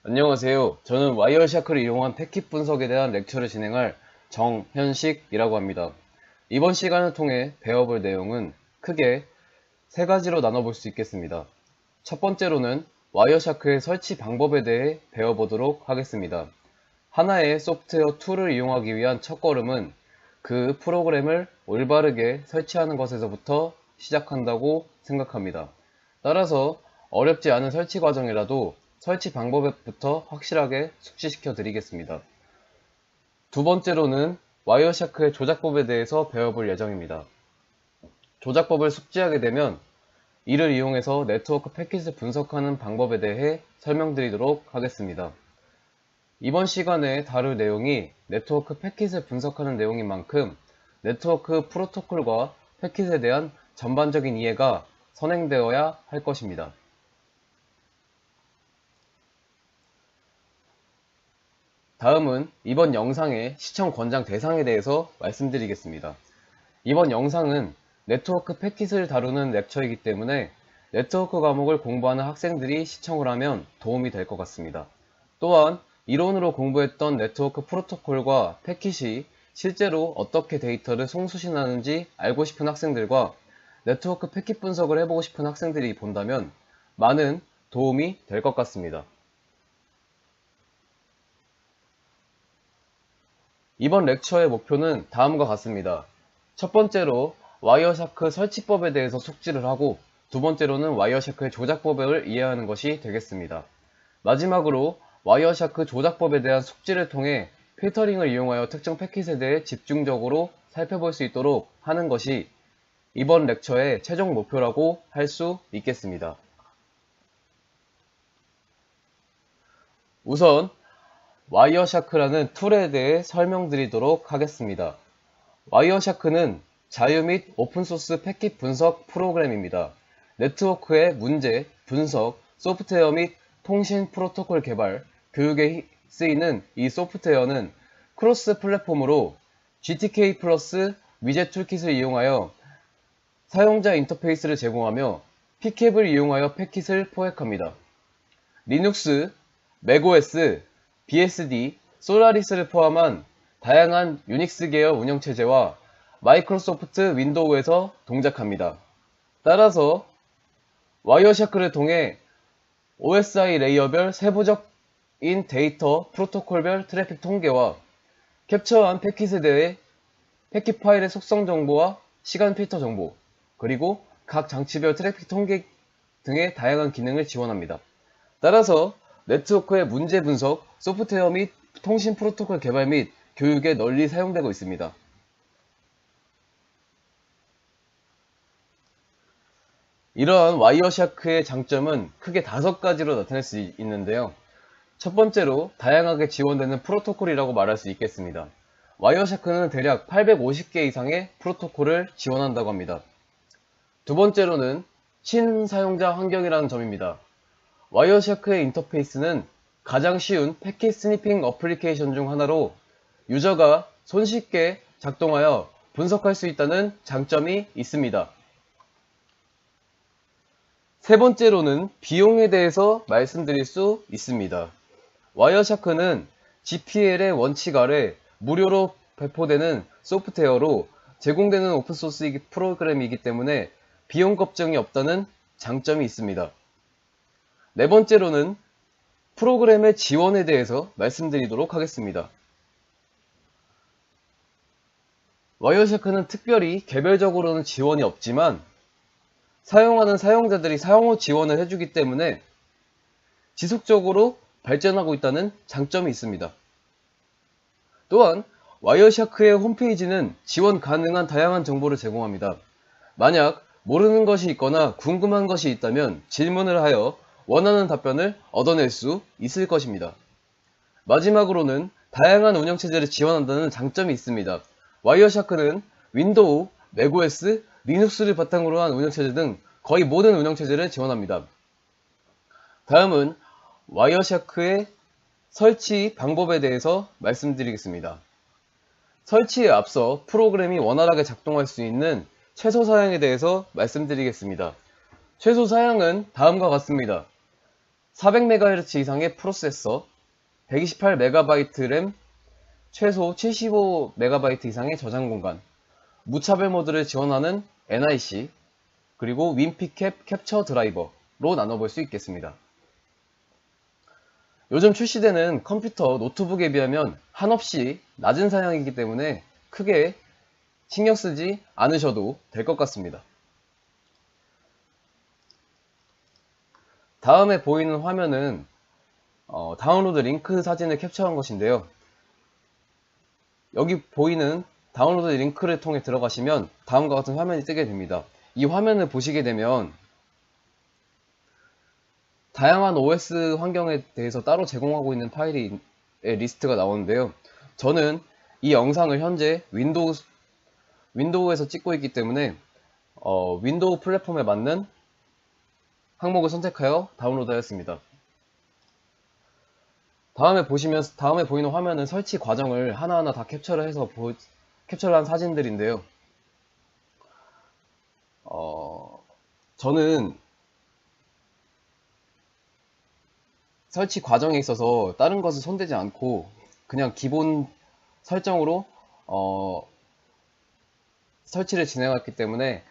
안녕하세요. 저는 와이어샤크를 이용한 패킷 분석에 대한 렉처를 진행할 정현식이라고 합니다. 이번 시간을 통해 배워볼 내용은 크게 세 가지로 나눠볼 수 있겠습니다. 첫 번째로는 와이어샤크의 설치 방법에 대해 배워보도록 하겠습니다. 하나의 소프트웨어 툴을 이용하기 위한 첫걸음은 그 프로그램을 올바르게 설치하는 것에서부터 시작한다고 생각합니다. 따라서 어렵지 않은 설치 과정이라도 설치 방법부터 확실하게 숙지시켜 드리겠습니다. 두 번째로는 와이어샤크의 조작법에 대해서 배워볼 예정입니다. 조작법을 숙지하게 되면 이를 이용해서 네트워크 패킷을 분석하는 방법에 대해 설명드리도록 하겠습니다. 이번 시간에 다룰 내용이 네트워크 패킷을 분석하는 내용인 만큼 네트워크 프로토콜과 패킷에 대한 전반적인 이해가 선행되어야 할 것입니다. 다음은 이번 영상의 시청 권장 대상에 대해서 말씀드리겠습니다. 이번 영상은 네트워크 패킷을 다루는 렉처이기 때문에 네트워크 과목을 공부하는 학생들이 시청을 하면 도움이 될 것 같습니다. 또한 이론으로 공부했던 네트워크 프로토콜과 패킷이 실제로 어떻게 데이터를 송수신하는지 알고 싶은 학생들과 네트워크 패킷 분석을 해보고 싶은 학생들이 본다면 많은 도움이 될 것 같습니다. 이번 렉처의 목표는 다음과 같습니다. 첫 번째로 와이어샤크 설치법에 대해서 숙지를 하고 두 번째로는 와이어샤크의 조작법을 이해하는 것이 되겠습니다. 마지막으로 와이어샤크 조작법에 대한 숙지를 통해 필터링을 이용하여 특정 패킷에 대해 집중적으로 살펴볼 수 있도록 하는 것이 이번 렉처의 최종 목표라고 할 수 있겠습니다. 우선 와이어샤크라는 툴에 대해 설명드리도록 하겠습니다. 와이어샤크는 자유 및 오픈소스 패킷 분석 프로그램입니다. 네트워크의 문제, 분석, 소프트웨어 및 통신 프로토콜 개발, 교육에 쓰이는 이 소프트웨어는 크로스 플랫폼으로 GTK 플러스 위젯 툴킷을 이용하여 사용자 인터페이스를 제공하며 PCAP을 이용하여 패킷을 포획합니다. 리눅스, 맥OS, BSD, 솔라리스를 포함한 다양한 유닉스 계열 운영체제와 마이크로소프트 윈도우에서 동작합니다. 따라서 와이어샤크를 통해 OSI 레이어별 세부적인 데이터 프로토콜별 트래픽 통계와 캡처한 패킷에 대해 패킷 파일의 속성 정보와 시간 필터 정보, 그리고 각 장치별 트래픽 통계 등의 다양한 기능을 지원합니다. 따라서 네트워크의 문제 분석, 소프트웨어 및 통신 프로토콜 개발 및 교육에 널리 사용되고 있습니다. 이러한 와이어샤크의 장점은 크게 5가지로 나타낼 수 있는데요. 첫 번째로 다양하게 지원되는 프로토콜이라고 말할 수 있겠습니다. 와이어샤크는 대략 850개 이상의 프로토콜을 지원한다고 합니다. 두 번째로는 신사용자 환경이라는 점입니다. 와이어샤크의 인터페이스는 가장 쉬운 패킷 스니핑 어플리케이션 중 하나로 유저가 손쉽게 작동하여 분석할 수 있다는 장점이 있습니다. 세 번째로는 비용에 대해서 말씀드릴 수 있습니다. 와이어샤크는 GPL의 원칙 아래 무료로 배포되는 소프트웨어로 제공되는 오픈소스 프로그램이기 때문에 비용 걱정이 없다는 장점이 있습니다. 네 번째로는 프로그램의 지원에 대해서 말씀드리도록 하겠습니다. 와이어샤크는 특별히 개별적으로는 지원이 없지만 사용하는 사용자들이 사용 후 지원을 해주기 때문에 지속적으로 발전하고 있다는 장점이 있습니다. 또한 와이어샤크의 홈페이지는 지원 가능한 다양한 정보를 제공합니다. 만약 모르는 것이 있거나 궁금한 것이 있다면 질문을 하여 원하는 답변을 얻어낼 수 있을 것입니다. 마지막으로는 다양한 운영체제를 지원한다는 장점이 있습니다. 와이어샤크는 윈도우, 맥OS, 리눅스를 바탕으로 한 운영체제 등 거의 모든 운영체제를 지원합니다. 다음은 와이어샤크의 설치 방법에 대해서 말씀드리겠습니다. 설치에 앞서 프로그램이 원활하게 작동할 수 있는 최소 사양에 대해서 말씀드리겠습니다. 최소 사양은 다음과 같습니다. 400MHz 이상의 프로세서, 128MB 램, 최소 75MB 이상의 저장 공간, 무차별 모드를 지원하는 NIC, 그리고 윈피캡 캡처 드라이버로 나눠볼 수 있겠습니다. 요즘 출시되는 컴퓨터, 노트북에 비하면 한없이 낮은 사양이기 때문에 크게 신경 쓰지 않으셔도 될 것 같습니다. 다음에 보이는 화면은 다운로드 링크 사진을 캡처한 것인데요. 여기 보이는 다운로드 링크를 통해 들어가시면 다음과 같은 화면이 뜨게 됩니다. 이 화면을 보시게 되면 다양한 OS 환경에 대해서 따로 제공하고 있는 파일의 리스트가 나오는데요. 저는 이 영상을 현재 윈도우에서 찍고 있기 때문에 윈도우 플랫폼에 맞는 항목을 선택하여 다운로드하였습니다. 다음에 보이는 화면은 설치 과정을 하나하나 다 캡처를 한 사진들인데요. 저는 설치 과정에 있어서 다른 것을 손대지 않고 그냥 기본 설정으로 설치를 진행했기 때문에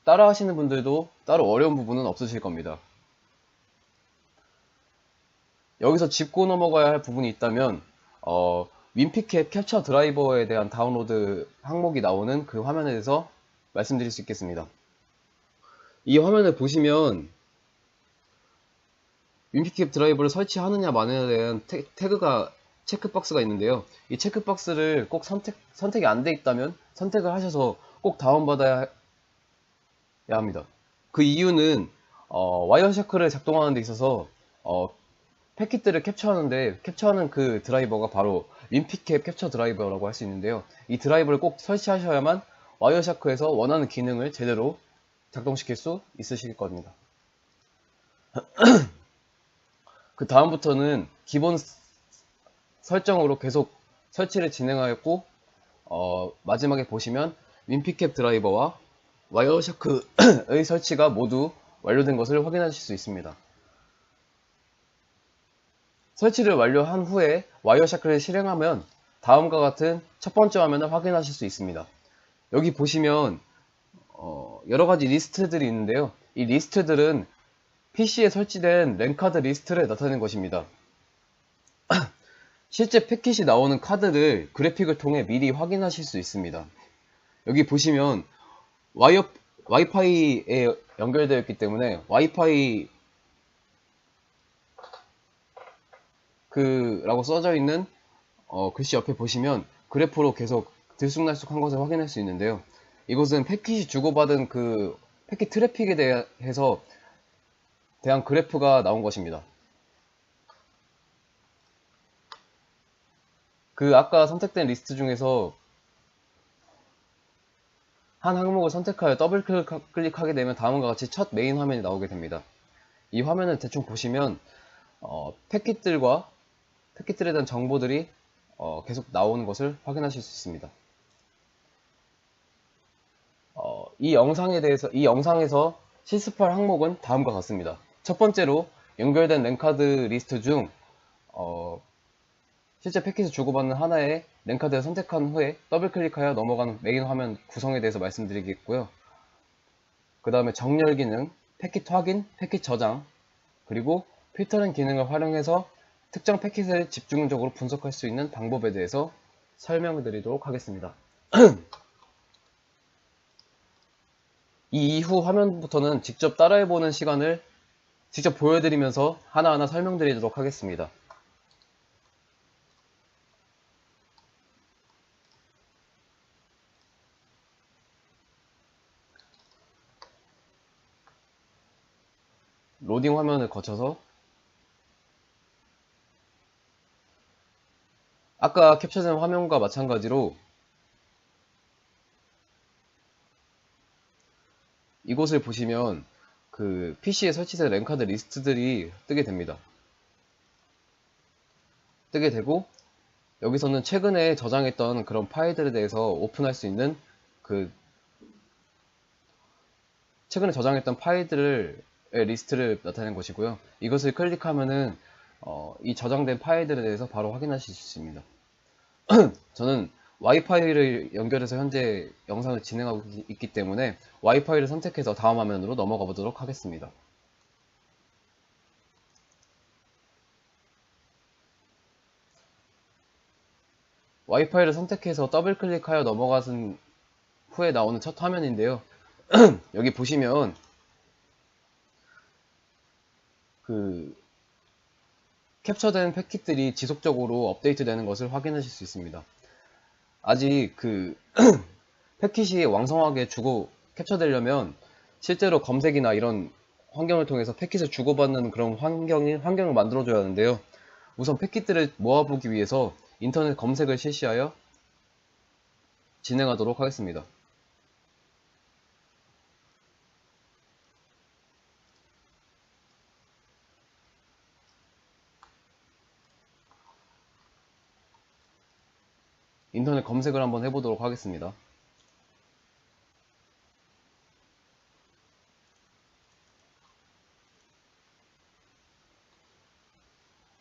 따라 하시는 분들도 따로 어려운 부분은 없으실 겁니다. 여기서 짚고 넘어가야 할 부분이 있다면 윈피캡 캡처 드라이버에 대한 다운로드 항목이 나오는 그 화면에 대해서 말씀드릴 수 있겠습니다. 이 화면을 보시면 윈피캡 드라이버를 설치하느냐 마느냐에 대한 태그가 체크박스가 있는데요. 이 체크박스를 꼭 선택이 안 돼 있다면 선택을 하셔서 꼭 다운받아야 합니다. 그 이유는 와이어샤크를 작동하는 데 있어서 패킷들을 캡처하는 그 드라이버가 바로 윈피캡 캡처 드라이버라고 할 수 있는데요. 이 드라이버를 꼭 설치하셔야만 와이어샤크에서 원하는 기능을 제대로 작동시킬 수 있으실 겁니다. 그 다음부터는 기본 설정으로 계속 설치를 진행하였고 마지막에 보시면 윈피캡 드라이버와 와이어샤크의 설치가 모두 완료된 것을 확인하실 수 있습니다. 설치를 완료한 후에 와이어샤크를 실행하면 다음과 같은 첫 번째 화면을 확인하실 수 있습니다. 여기 보시면 여러가지 리스트들이 있는데요. 이 리스트들은 PC에 설치된 랜카드 리스트를 나타내는 것입니다. 실제 패킷이 나오는 카드를 그래픽을 통해 미리 확인하실 수 있습니다. 여기 보시면 와이파이에 연결되어 있기 때문에 와이파이 라고 써져 있는 글씨 옆에 보시면 그래프로 계속 들쑥날쑥한 것을 확인할 수 있는데요. 이것은 패킷이 주고받은 그 패킷 트래픽에 대한 그래프가 나온 것입니다. 그 아까 선택된 리스트 중에서 한 항목을 선택하여 더블 클릭하게 되면 다음과 같이 첫 메인 화면이 나오게 됩니다. 이 화면을 대충 보시면 패킷들에 대한 정보들이 계속 나오는 것을 확인하실 수 있습니다. 이 영상에서 실습할 항목은 다음과 같습니다. 첫 번째로 연결된 랜카드 리스트 중 실제 패킷을 주고받는 하나의 랜카드를 선택한 후에 더블 클릭하여 넘어가는 메인 화면 구성에 대해서 말씀드리겠고요. 그 다음에 정렬 기능, 패킷 확인, 패킷 저장, 그리고 필터링 기능을 활용해서 특정 패킷을 집중적으로 분석할 수 있는 방법에 대해서 설명을 드리도록 하겠습니다. 이 이후 화면부터는 직접 따라해보는 시간을 직접 보여드리면서 하나하나 설명드리도록 하겠습니다. 로딩 화면을 거쳐서 아까 캡처된 화면과 마찬가지로 이곳을 보시면 그 PC에 설치된 랜카드 리스트들이 뜨게 됩니다. 뜨게 되고 여기서는 최근에 저장했던 그런 파일들에 대해서 오픈할 수 있는 최근에 저장했던 파일들을 리스트를 나타내는 것이고요. 이것을 클릭하면은 이 저장된 파일들에 대해서 바로 확인하실 수 있습니다. 저는 와이파이를 연결해서 현재 영상을 진행하고 있기 때문에 와이파이를 선택해서 다음 화면으로 넘어가 보도록 하겠습니다. 와이파이를 선택해서 더블 클릭하여 넘어가신 후에 나오는 첫 화면인데요. 여기 보시면 그 캡처된 패킷들이 지속적으로 업데이트 되는 것을 확인하실 수 있습니다. 아직 그 패킷이 왕성하게 캡처되려면 실제로 검색이나 이런 환경을 통해서 패킷을 주고받는 그런 환경을 만들어줘야 하는데요. 우선 패킷들을 모아보기 위해서 인터넷 검색을 실시하여 진행하도록 하겠습니다. 인터넷 검색을 한번 해보도록 하겠습니다.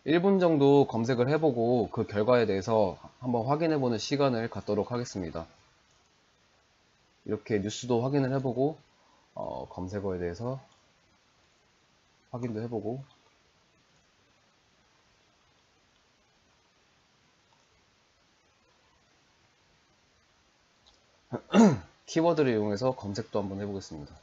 (1분) 정도 검색을 해보고 그 결과에 대해서 한번 확인해보는 시간을 갖도록 하겠습니다. 이렇게 뉴스도 확인을 해보고 검색어에 대해서 확인도 해보고 키워드를 이용해서 검색도 한번 해보겠습니다.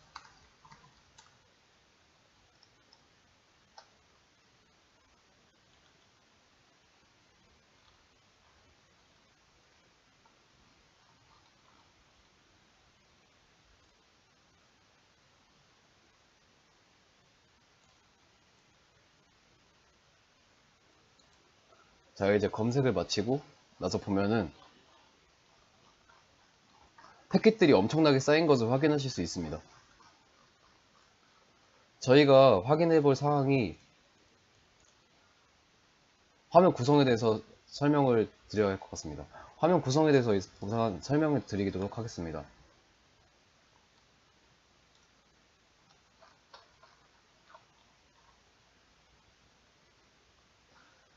자, 이제 검색을 마치고 나서 보면은 패킷들이 엄청나게 쌓인 것을 확인하실 수 있습니다. 저희가 확인해 볼 사항이 화면 구성에 대해서 설명을 드려야 할 것 같습니다. 화면 구성에 대해서 우선 설명을 드리도록 하겠습니다.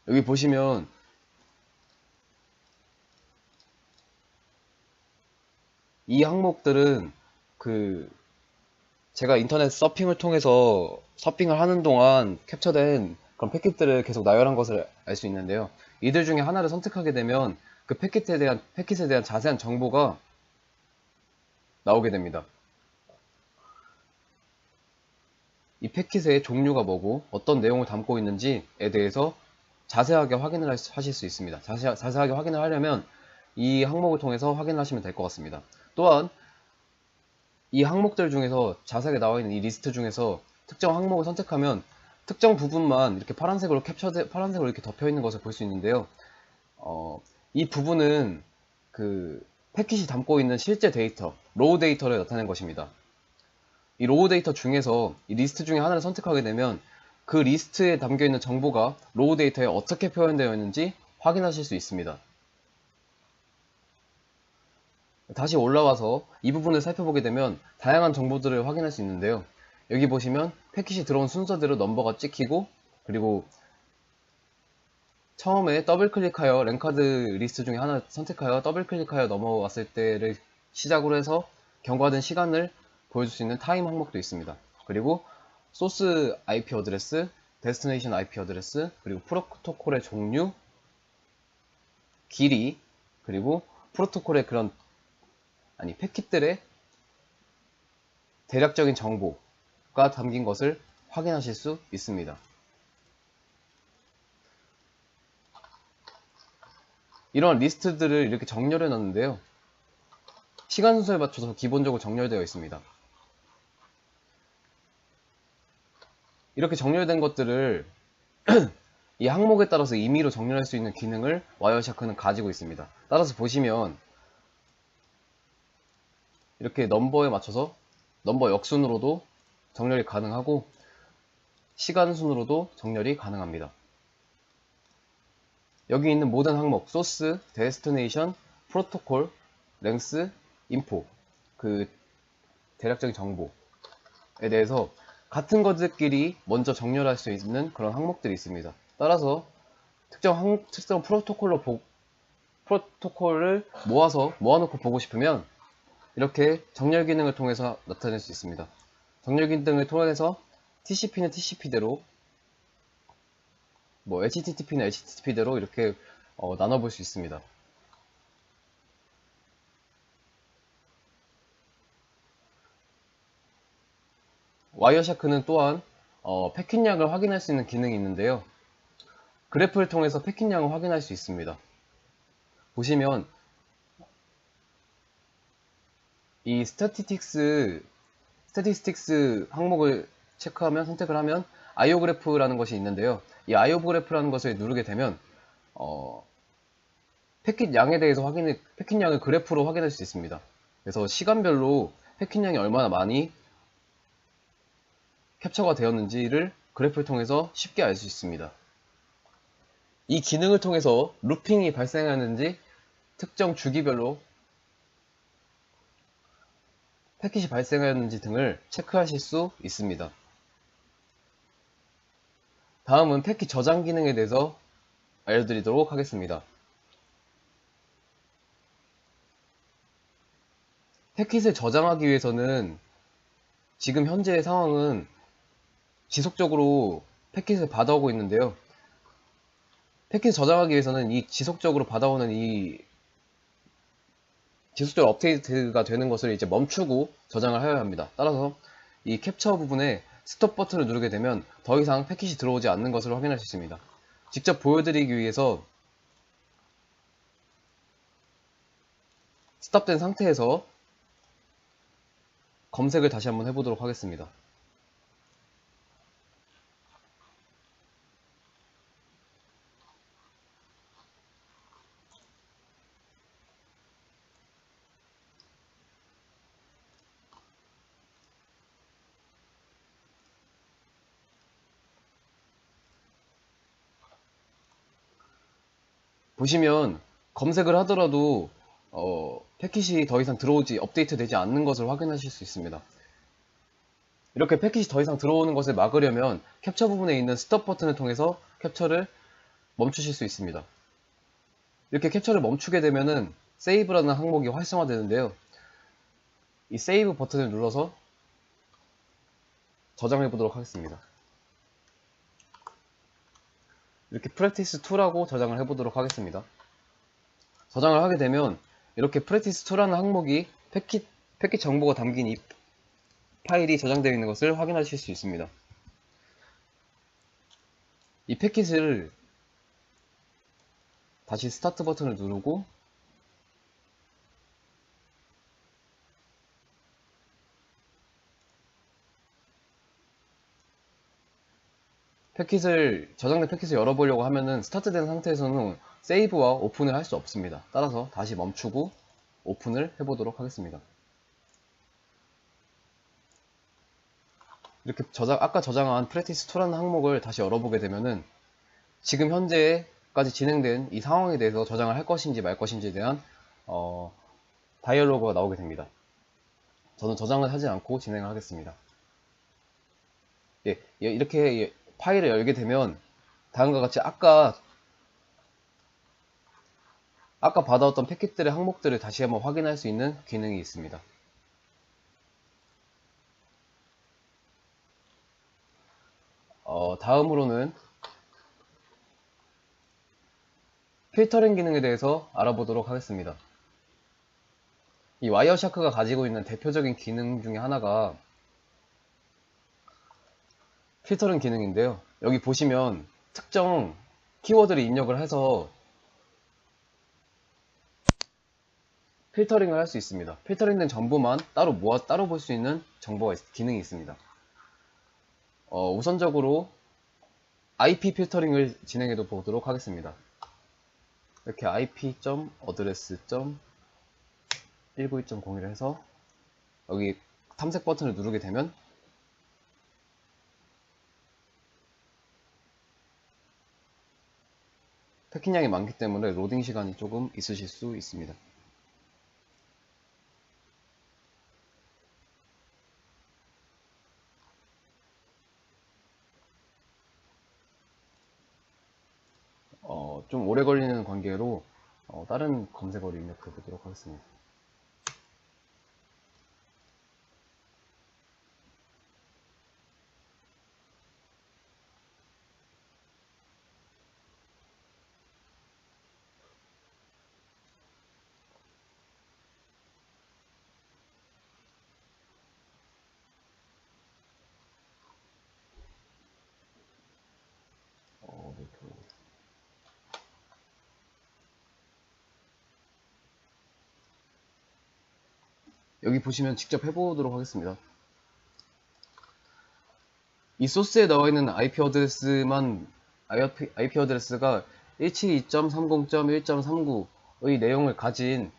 여기 보시면 이 항목들은 제가 인터넷 서핑을 통해서 서핑을 하는 동안 캡처된 그런 패킷들을 계속 나열한 것을 알 수 있는데요. 이들 중에 하나를 선택하게 되면 그 패킷에 대한 자세한 정보가 나오게 됩니다. 이 패킷의 종류가 뭐고 어떤 내용을 담고 있는지에 대해서 자세하게 확인을 하실 수 있습니다. 자세하게 확인을 하려면 이 항목을 통해서 확인을 하시면 될 것 같습니다. 또한 이 항목들 중에서 자세하게 나와 있는 이 리스트 중에서 특정 항목을 선택하면 특정 부분만 이렇게 파란색으로 이렇게 덮여 있는 것을 볼 수 있는데요. 이 부분은 그 패킷이 담고 있는 실제 데이터, 로우 데이터를 나타낸 것입니다. 이 로우 데이터 중에서 이 리스트 중에 하나를 선택하게 되면 그 리스트에 담겨 있는 정보가 로우 데이터에 어떻게 표현되어 있는지 확인하실 수 있습니다. 다시 올라와서 이 부분을 살펴보게 되면 다양한 정보들을 확인할 수 있는데요. 여기 보시면 패킷이 들어온 순서대로 넘버가 찍히고, 그리고 처음에 더블 클릭하여 랭카드 리스트 중에 하나 선택하여 더블 클릭하여 넘어왔을 때를 시작으로 해서 경과된 시간을 보여줄 수 있는 타임 항목도 있습니다. 그리고 소스 IP 어드레스, 데스티네이션 IP 어드레스, 그리고 프로토콜의 종류, 길이, 그리고 프로토콜의 패킷들의 대략적인 정보가 담긴 것을 확인하실 수 있습니다. 이런 리스트들을 이렇게 정렬해 놨는데요. 시간 순서에 맞춰서 기본적으로 정렬되어 있습니다. 이렇게 정렬된 것들을 이 항목에 따라서 임의로 정렬할 수 있는 기능을 와이어샤크는 가지고 있습니다. 따라서 보시면 이렇게 넘버에 맞춰서 넘버 역순으로도 정렬이 가능하고 시간 순으로도 정렬이 가능합니다. 여기 있는 모든 항목, 소스, 데스티네이션, 프로토콜, 랭스, 인포, 그 대략적인 정보에 대해서 같은 것들끼리 먼저 정렬할 수 있는 그런 항목들이 있습니다. 따라서 특정 프로토콜을 모아놓고 보고 싶으면 이렇게 정렬 기능을 통해서 나타낼 수 있습니다. 정렬 기능을 통해서 TCP는 TCP대로, HTTP는 HTTP대로 이렇게 나눠볼 수 있습니다. 와이어샤크는 또한 패킷량을 확인할 수 있는 기능이 있는데요. 그래프를 통해서 패킷량을 확인할 수 있습니다. 보시면 이 스태티스틱스 항목을 선택을 하면 IO 그래프라는 것이 있는데요. 이 IO 그래프라는 것을 누르게 되면 패킷량에 대해서 패킷량을 그래프로 확인할 수 있습니다. 그래서 시간별로 패킷량이 얼마나 많이 캡처가 되었는지를 그래프를 통해서 쉽게 알 수 있습니다. 이 기능을 통해서 루핑이 발생하는지 특정 주기별로 패킷이 발생하였는지 등을 체크하실 수 있습니다. 다음은 패킷 저장 기능에 대해서 알려드리도록 하겠습니다. 패킷을 저장하기 위해서는 지금 현재의 상황은 지속적으로 패킷을 받아오고 있는데요. 패킷을 저장하기 위해서는 이 지속적으로 받아오는 지속적으로 업데이트가 되는 것을 이제 멈추고 저장을 하여야 합니다. 따라서 이 캡처 부분에 스톱 버튼을 누르게 되면 더 이상 패킷이 들어오지 않는 것을 확인할 수 있습니다. 직접 보여드리기 위해서 스톱된 상태에서 검색을 다시 한번 해보도록 하겠습니다. 보시면 검색을 하더라도 패킷이 더 이상 업데이트 되지 않는 것을 확인하실 수 있습니다. 이렇게 패킷이 더 이상 들어오는 것을 막으려면 캡처 부분에 있는 스톱 버튼을 통해서 캡처를 멈추실 수 있습니다. 이렇게 캡처를 멈추게 되면은 세이브라는 항목이 활성화되는데요. 이 세이브 버튼을 눌러서 저장해 보도록 하겠습니다. 이렇게 practice2라고 저장을 해보도록 하겠습니다. 저장을 하게 되면 이렇게 practice2라는 항목이 패킷 정보가 담긴 이 파일이 저장되어 있는 것을 확인하실 수 있습니다. 이 패킷을 다시 스타트 버튼을 누르고 저장된 패킷을 열어보려고 하면은 스타트된 상태에서는 세이브와 오픈을 할 수 없습니다. 따라서 다시 멈추고 오픈을 해보도록 하겠습니다. 이렇게 아까 저장한 practice2라는 항목을 다시 열어보게 되면은 지금 현재까지 진행된 이 상황에 대해서 저장을 할 것인지 말 것인지에 대한 다이얼로그가 나오게 됩니다. 저는 저장을 하지 않고 진행을 하겠습니다. 이렇게 파일을 열게 되면 다음과 같이 아까 받아왔던 패킷들의 항목들을 다시 한번 확인할 수 있는 기능이 있습니다. 다음으로는 필터링 기능에 대해서 알아보도록 하겠습니다. 이 와이어샤크가 가지고 있는 대표적인 기능 중에 하나가 필터링 기능인데요. 여기 보시면 특정 키워드를 입력을 해서 필터링을 할 수 있습니다. 필터링된 정보만 따로 볼 수 있는 기능이 있습니다. 우선적으로 IP 필터링을 진행해 보도록 하겠습니다. 이렇게 ip.address.192.0을 해서 여기 탐색 버튼을 누르게 되면 패킷량이 많기 때문에 로딩 시간이 조금 있으실 수 있습니다. 좀 오래 걸리는 관계로 다른 검색어를 입력해 보도록 하겠습니다. 여기 보시면 직접 해보도록 하겠습니다. 이 소스에 나와 있는 IP 어드레스가 172.30.1.39의 내용을 가진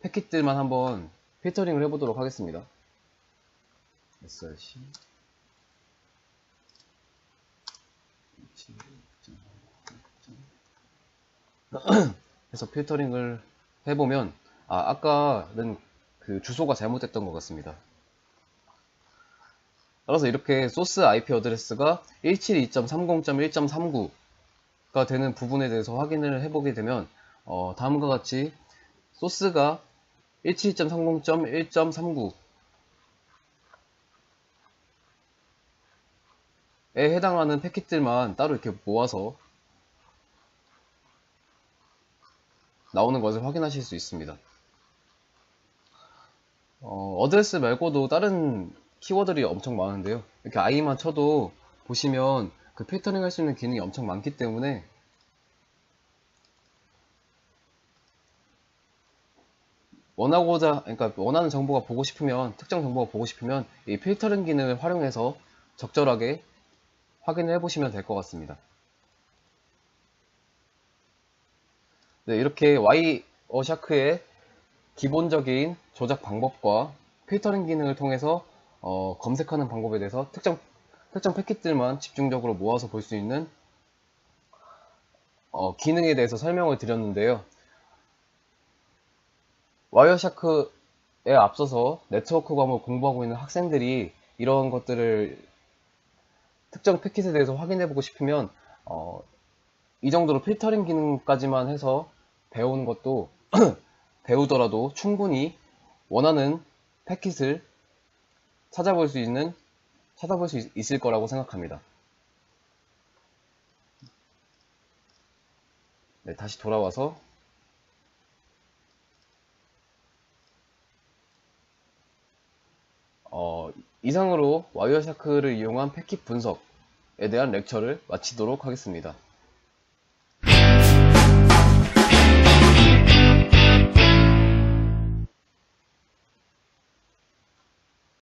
패킷들만 한번 필터링을 해보도록 하겠습니다. src 해서 필터링을 해보면 아까는 그 주소가 잘못됐던 것 같습니다. 따라서 이렇게 소스 IP 어드레스가 172.30.1.39가 되는 부분에 대해서 확인을 해보게 되면 다음과 같이 소스가 172.30.1.39에 해당하는 패킷들만 따로 이렇게 모아서 나오는 것을 확인하실 수 있습니다. 어드레스 말고도 다른 키워드들이 엄청 많은데요. 이렇게 i만 쳐도 보시면 그 필터링 할 수 있는 기능이 엄청 많기 때문에 그러니까 원하는 정보가 보고 싶으면, 특정 정보가 보고 싶으면 이 필터링 기능을 활용해서 적절하게 확인을 해보시면 될 것 같습니다. 네, 이렇게 와이어샤크의 기본적인 조작 방법과 필터링 기능을 통해서 검색하는 방법에 대해서 특정 패킷들만 집중적으로 모아서 볼 수 있는 기능에 대해서 설명을 드렸는데요. 와이어샤크에 앞서서 네트워크 과목을 공부하고 있는 학생들이 이런 것들을 특정 패킷에 대해서 확인해 보고 싶으면 이 정도로 필터링 기능까지만 해서 배우는 것도 배우더라도 충분히 원하는 패킷을 찾아볼 수 있을 거라고 생각합니다. 네, 다시 돌아와서 이상으로 와이어샤크를 이용한 패킷 분석에 대한 렉처를 마치도록 하겠습니다.